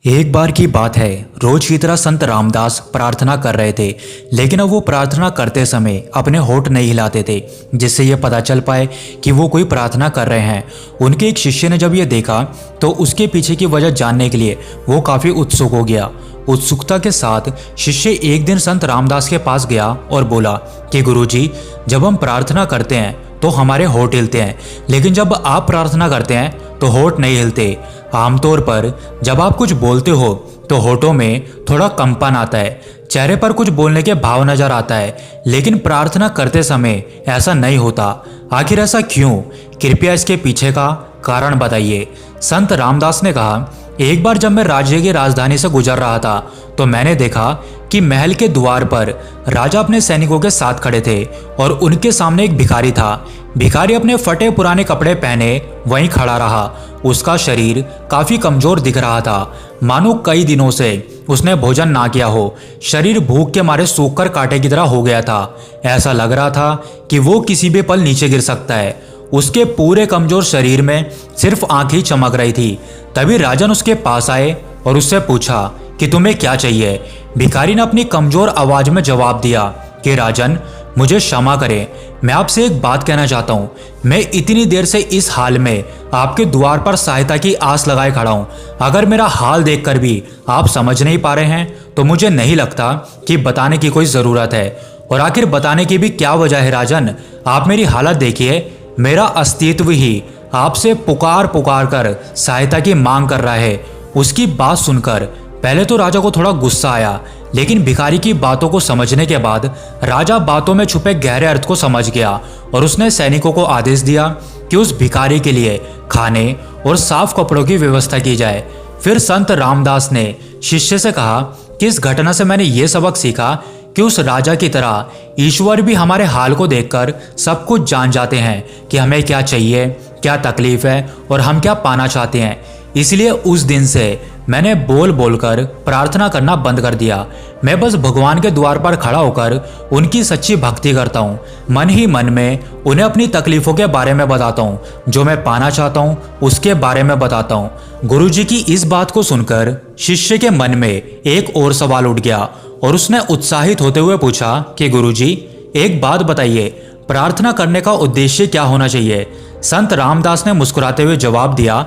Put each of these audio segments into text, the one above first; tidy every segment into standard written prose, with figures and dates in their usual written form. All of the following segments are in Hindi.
एक बार की बात है, रोज की तरह संत रामदास प्रार्थना कर रहे थे। लेकिन अब वो प्रार्थना करते समय अपने होठ नहीं हिलाते थे, जिससे ये पता चल पाए कि वो कोई प्रार्थना कर रहे हैं। उनके एक शिष्य ने जब ये देखा तो उसके पीछे की वजह जानने के लिए वो काफ़ी उत्सुक हो गया। उत्सुकता के साथ शिष्य एक दिन संत रामदास के पास गया और बोला कि गुरुजी, जब हम प्रार्थना करते हैं तो हमारे होठ हिलते हैं, लेकिन जब आप प्रार्थना करते हैं तो होठ नहीं हिलते। आमतौर पर जब आप कुछ बोलते हो तो होठों में थोड़ा कंपन आता है, चेहरे पर कुछ बोलने के भाव नजर आता है, लेकिन प्रार्थना करते समय ऐसा नहीं होता। आखिर ऐसा क्यों? कृपया इसके पीछे का कारण बताइए। संत रामदास ने कहा, एक बार जब मैं राज्य की राजधानी से गुजर रहा था तो मैंने देखा कि महल के द्वार पर राजा अपने सैनिकों के साथ खड़े थे और उनके सामने एक भिखारी था। भिखारी अपने फटे पुराने कपड़े पहने वहीं खड़ा रहा। उसका शरीर काफी कमजोर दिख रहा था, मानो कई दिनों से उसने भोजन ना किया हो। शरीर भूख के मारे सूखकर कांटे की तरह हो गया था। ऐसा लग रहा था कि वो किसी भी पल नीचे गिर सकता है। उसके पूरे कमजोर शरीर में सिर्फ आंख ही चमक रही थी। तभी राजन उसके पास आए और उससे पूछा कि तुम्हें क्या चाहिए। भिखारी ने अपनी कमजोर आवाज में जवाब दिया कि राजन, मुझे क्षमा करें, मैं आपसे एक बात कहना चाहता हूँ। मैं इतनी देर से इस हाल में आपके द्वार पर सहायता की आस लगाए खड़ा हूँ। अगर मेरा हाल देखकर भी आप समझ नहीं पा रहे हैं तो मुझे नहीं लगता कि बताने की कोई ज़रूरत है। और आखिर बताने की भी क्या वजह है राजन? आप मेरी हालत देखिए, मेरा अस्तित्व ही आपसे पुकार पुकार कर सहायता की मांग कर रहा है। उसकी बात सुनकर पहले तो राजा को थोड़ा गुस्सा आया, लेकिन भिखारी की बातों को समझने के बाद राजा बातों में छुपे गहरे अर्थ को समझ गया और उसने सैनिकों को आदेश दिया कि उस भिखारी के लिए खाने और साफ कपड़ों की व्यवस्था की जाए। फिर संत रामदास ने शिष्य से कहा कि इस घटना से मैंने ये सबक सीखा कि उस राजा की तरह ईश्वर भी हमारे हाल को देखकर सब कुछ जान जाते हैं कि हमें क्या चाहिए, क्या तकलीफ है और हम क्या पाना चाहते हैं। इसलिए उस दिन से मैंने बोल बोलकर प्रार्थना करना बंद कर दिया। मैं बस भगवान के द्वार पर खड़ा होकर उनकी सच्ची भक्ति करता हूँ। मन ही मन में उन्हें अपनी तकलीफों के बारे में बताता हूँ, जो मैं पाना चाहता हूँ उसके बारे में बताता हूँ। गुरुजी की इस बात को सुनकर शिष्य के मन में एक और सवाल उठ गया और उसने उत्साहित होते हुए पूछा कि गुरुजी, एक बात बताइए, प्रार्थना करने का उद्देश्य क्या होना चाहिए? संत रामदास ने मुस्कुराते हुए जवाब दिया,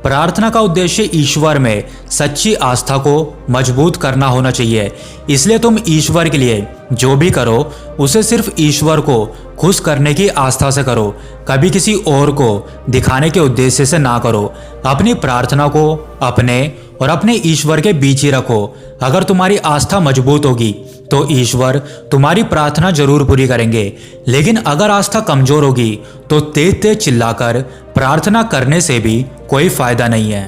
प्रार्थना का उद्देश्य ईश्वर में सच्ची आस्था को मजबूत करना होना चाहिए। इसलिए तुम ईश्वर के लिए जो भी करो उसे सिर्फ ईश्वर को खुश करने की आस्था से करो, कभी किसी और को दिखाने के उद्देश्य से ना करो। अपनी प्रार्थना को अपने और अपने ईश्वर के बीच ही रखो। अगर तुम्हारी आस्था मजबूत होगी तो ईश्वर तुम्हारी प्रार्थना जरूर पूरी करेंगे, लेकिन अगर आस्था कमजोर होगी तो तेज तेज चिल्लाकर प्रार्थना करने से भी कोई फायदा नहीं है।